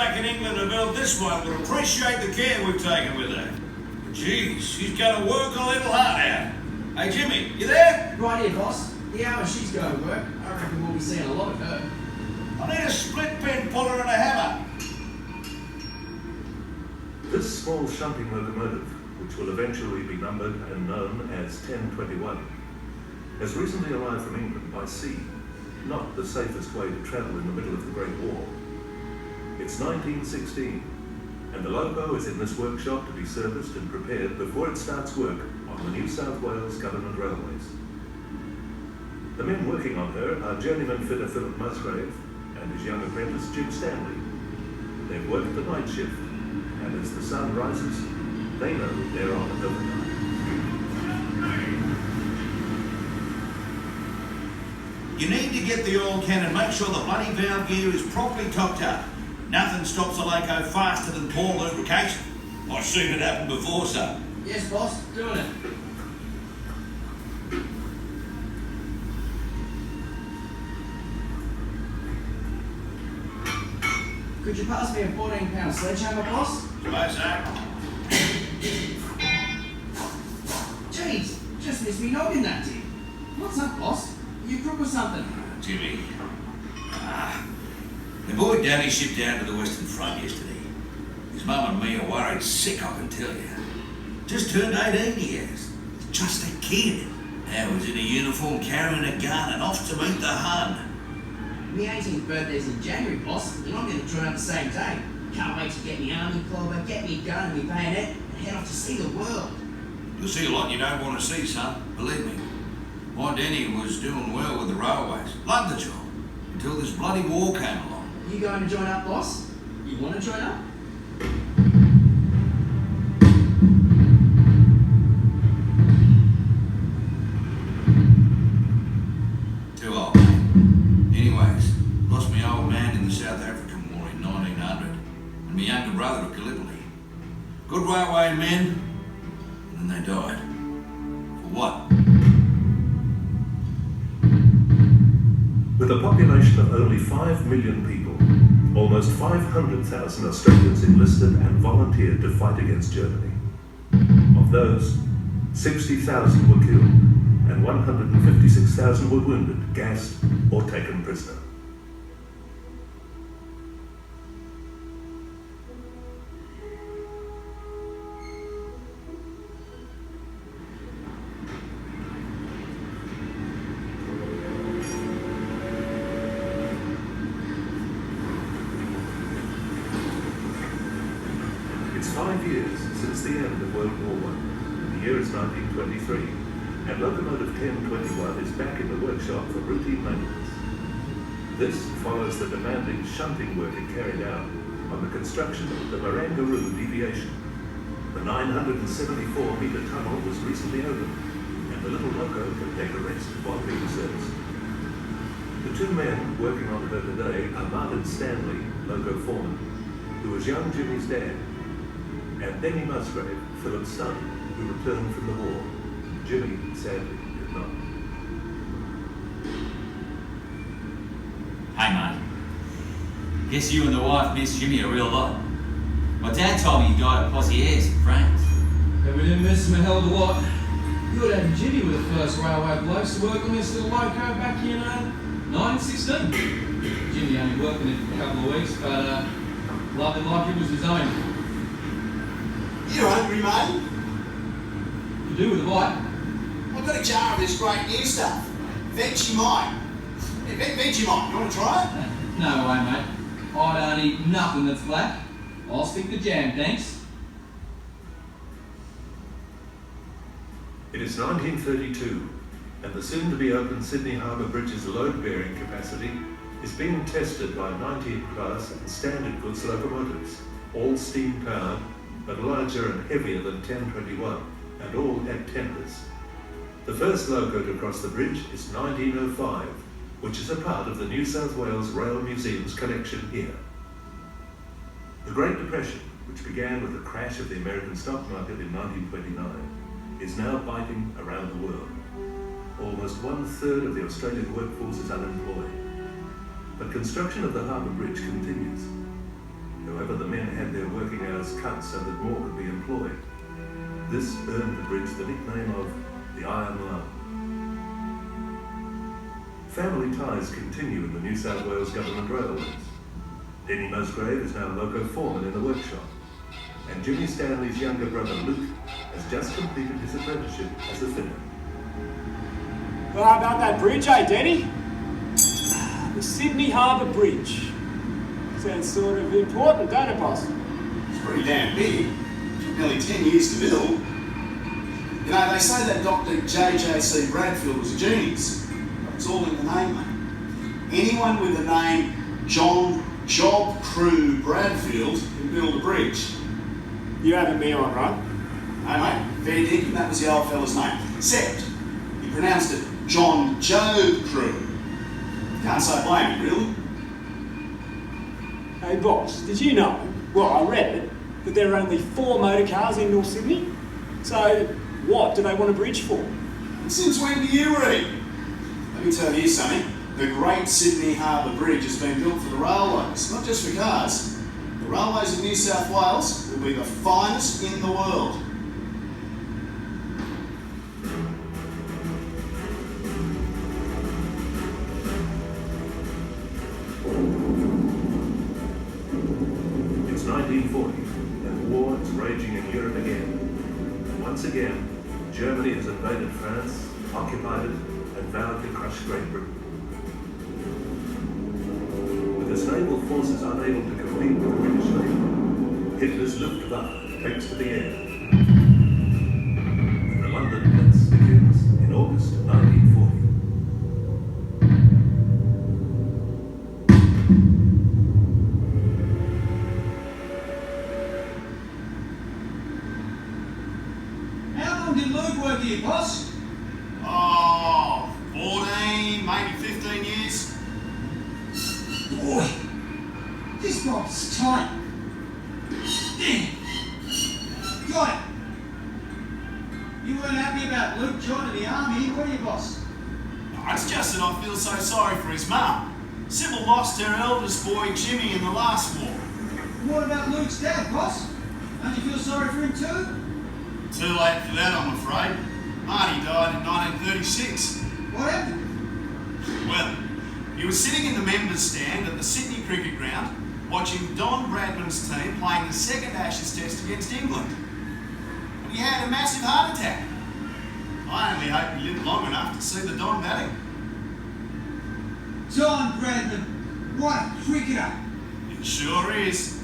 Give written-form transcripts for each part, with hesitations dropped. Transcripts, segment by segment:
back in England to build this one will appreciate the care we've taken with her. Geez, she's going to work a little hard out. Hey, Jimmy, you there? Right here, boss. The hour she's going to work, I reckon we'll be seeing a lot of her. I need a split pin puller and a hammer. This small shunting locomotive, which will eventually be numbered and known as 1021, has recently arrived from England by sea, not the safest way to travel in the middle of the Great War. It's 1916, and the loco is in this workshop to be serviced and prepared before it starts work on the New South Wales Government Railways. The men working on her are journeyman fitter Philip Musgrave and his young apprentice Jim Stanley. They've worked the night shift, and as the sun rises, they know they're on overtime. You need to get the oil can and make sure the bloody valve gear is properly topped up. Nothing stops a loco faster than poor lubrication. I've seen it happen before, sir. Yes, boss. Doing it. Could you pass me a 14-pound sledgehammer, boss? Suppose so. Jeez, just missed me noggin that did. What's up, boss? You crook or something? Jimmy. The boy Danny shipped down to the Western Front yesterday. His mum and me are worried sick, I can tell you. Just turned 18 years. Just a kid. Now he's in a uniform carrying a gun and off to meet the Hun. My 18th birthday's in January, boss, and I'm going to join up the same day. Can't wait to get me army clobber, get me gun and me bayonet, and head off to see the world. You'll see a lot you don't want to see, son. Believe me. My Denny was doing well with the railways. Loved the job. Until this bloody war came along. You going to join up, boss? You want to join up? Too old, mate. Anyways, lost my old man in the South African War in 1900, and my younger brother at Gallipoli. Good railway men, and then they died. For what? With a population of only 5 million people, almost 500,000 Australians enlisted and volunteered to fight against Germany. Of those, 60,000 were killed and 156,000 were wounded, gassed, or taken prisoner. It's 5 years since the end of World War I. The year is 1923, and locomotive 1021 is back in the workshop for routine maintenance. This follows the demanding shunting work it carried out on the construction of the Barangaroo deviation. The 974-metre tunnel was recently opened, and the little loco can take a rest while being serviced. The two men working on her today are Martin Stanley, loco foreman, who was young Jimmy's dad, and Denny Musgrave, Philip's son, who returned from the war. Jimmy, sadly, did not. Hey, mate. Guess you and the wife miss Jimmy a real lot. My dad told me he died of posse airs in France. And we didn't miss him a hell of a lot. Your dad and Jimmy were the first railway blokes to work on this little loco back in 1916. Jimmy only worked in it for a couple of weeks, but loved it like it was his own. You hungry, mate? To do with a bite. I've got a jar of this great new stuff. Vegemite. Yeah, Vegemite. You want to try it? No way, mate. I don't eat nothing that's black. I'll stick to jam, thanks. It is 1932, and the soon-to-be-open Sydney Harbour Bridge's load-bearing capacity is being tested by 19-class and standard goods locomotives, all steam-powered, but larger and heavier than 1021, and all had tenders. The first loco to cross the bridge is 1905, which is a part of the New South Wales Rail Museum's collection here. The Great Depression, which began with the crash of the American stock market in 1929, is now biting around the world. Almost 1/3 of the Australian workforce is unemployed. But construction of the Harbour Bridge continues. However, the men had their working hours cut so that more could be employed. This earned the bridge the nickname of the Iron Lung. Family ties continue in the New South Wales Government Railways. Denny Musgrave is now loco foreman in the workshop, and Jimmy Stanley's younger brother Luke has just completed his apprenticeship as a fitter. Well, how about that bridge, eh, Denny? The Sydney Harbour Bridge. Sounds sort of important, don't it, boss? It's pretty damn big. Took nearly 10 years to build. You know, they say that Dr. J.J.C. Bradfield was a genius. But it's all in the name, mate. Anyone with the name John Job Crew Bradfield can build a bridge. You having me on, right? Hey, mate, fair dinkum, that was the old fella's name. Except, he pronounced it John Joe Crew. Can't say blame him, really. Hey, boss, did you know, well, I read it, that there are only 4 motor cars in North Sydney? So, what do they want a bridge for? And since when do you read? Let me tell you something. The Great Sydney Harbour Bridge has been built for the railways, not just for cars. The railways of New South Wales will be the finest in the world. It's 1940, and war is raging in Europe again. And once again, Germany has invaded France, occupied it, and vowed to crush Great Britain. With its naval forces unable to compete with the British Navy, Hitler's Luftwaffe takes to the air. And the London Blitz begins in August 1940. How long did Luke work here, boss? Oh, 14, maybe 15 years. Boy, this bob's tight. Damn. Got it. You weren't happy about Luke joining the army, were you, boss? It's just that I feel so sorry for his mum. Sybil lost her eldest boy, Jimmy, in the last war. What about Luke's dad, boss? Don't you feel sorry for him too? Too late for that, I'm afraid. Marty died in 1936. What happened? Well, he was sitting in the members' stand at the Sydney Cricket Ground watching Don Bradman's team playing the second Ashes Test against England. And he had a massive heart attack. I only hope he lived long enough to see the Don batting. John Bradman, what a cricketer. It sure is.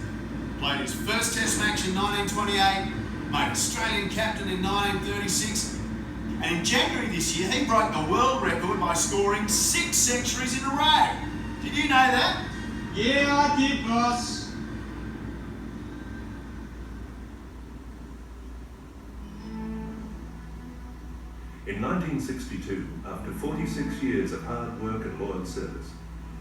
Played his first Test match in 1928, made Australian captain in 1936, and in January this year he broke the world record by scoring 6 centuries in a row. Did you know that? Yeah, I did, boss. In 1962, after 46 years of hard work and loyal service,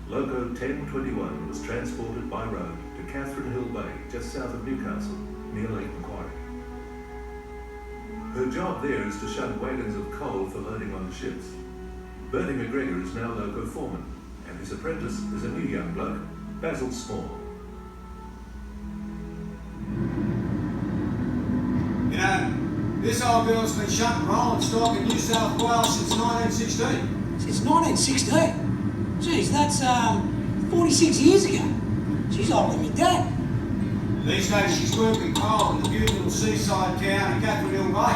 Loco 1021 was transported by road to Catherine Hill Bay, just south of Newcastle, near Lake Macquarie. Her job there is to shun wagons of coal for loading on the ships. Bertie McGregor is now Loco foreman, and his apprentice is a new young bloke, Basil Small. You know, this old girl's been shunting rolling stock in New South Wales since 1916. Since 1916? Geez, that's 46 years ago. She's older than my dad. These days she's working coal in the beautiful seaside town of Catherine Hill Bay.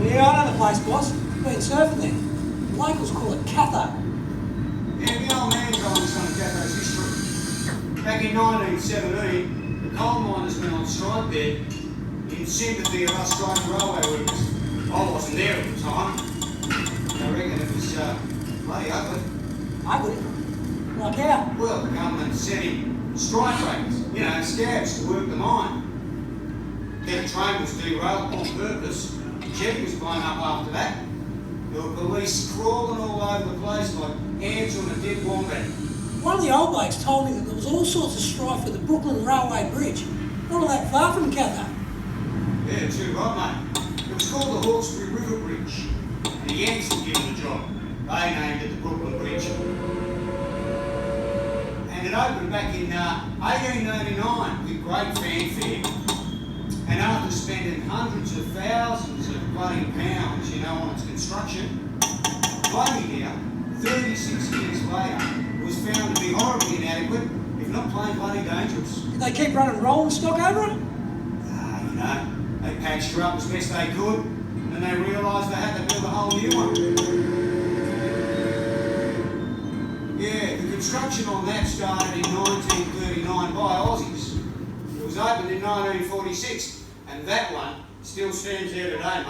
Yeah, I know the place, boss. Been surfing there. The locals call it Catho. Yeah, the old man told me some of Catho's history. Back in 1917, the coal miners went on strike there in sympathy of us striking railway workers. I wasn't there at the time. I reckon it was bloody ugly. Ugly? Like how? Well, the government sent in strike rates, you know, scabs to work the mine. Then the train was derailed on purpose. The jetty was blown up after that. There were police crawling all over the place like ants on a dead wombat. One of the old blokes told me that there was all sorts of strife at the Brooklyn Railway Bridge. Not all that far from Catho. Yeah, too right, mate. It was called the Hawkesbury River Bridge. And the Yanks were given the job. They named it the Brooklyn Bridge. and it opened back in 1899 with great fanfare. And after spending hundreds of thousands of bloody pounds, you know, on its construction, bloody now, 36 years later, it was found to be horribly inadequate, if not plain bloody dangerous. Did they keep running rolling stock over it? You know, they patched her up as best they could, and then they realised they had to build a whole new one. Yeah, the construction on that started in 1939 by Aussies. It was opened in 1946, and that one still stands there today,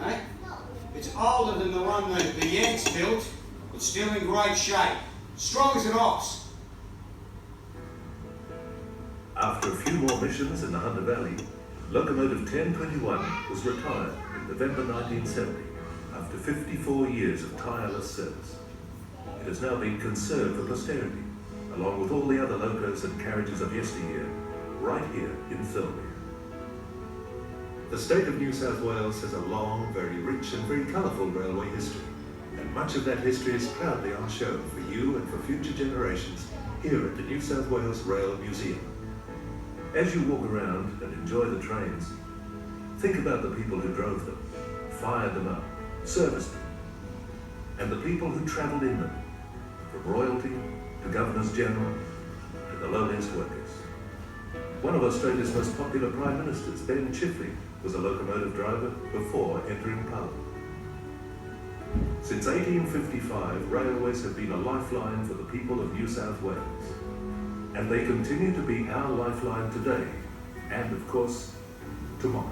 mate. It's older than the one that the Yanks built, but still in great shape. Strong as an ox. After a few more missions in the Hunter Valley, locomotive 1021 was retired in November 1970 after 54 years of tireless service. It has now been conserved for posterity, along with all the other locos and carriages of yesteryear, right here in Thirlmere. The state of New South Wales has a long, very rich and very colourful railway history, and much of that history is proudly on show for you and for future generations here at the New South Wales Rail Museum. As you walk around and enjoy the trains, think about the people who drove them, fired them up, serviced them, and the people who travelled in them, from royalty to governors general to the lowliest workers. One of Australia's most popular Prime Ministers, Ben Chifley, was a locomotive driver before entering Parliament. Since 1855, railways have been a lifeline for the people of New South Wales. And they continue to be our lifeline today, and of course, tomorrow.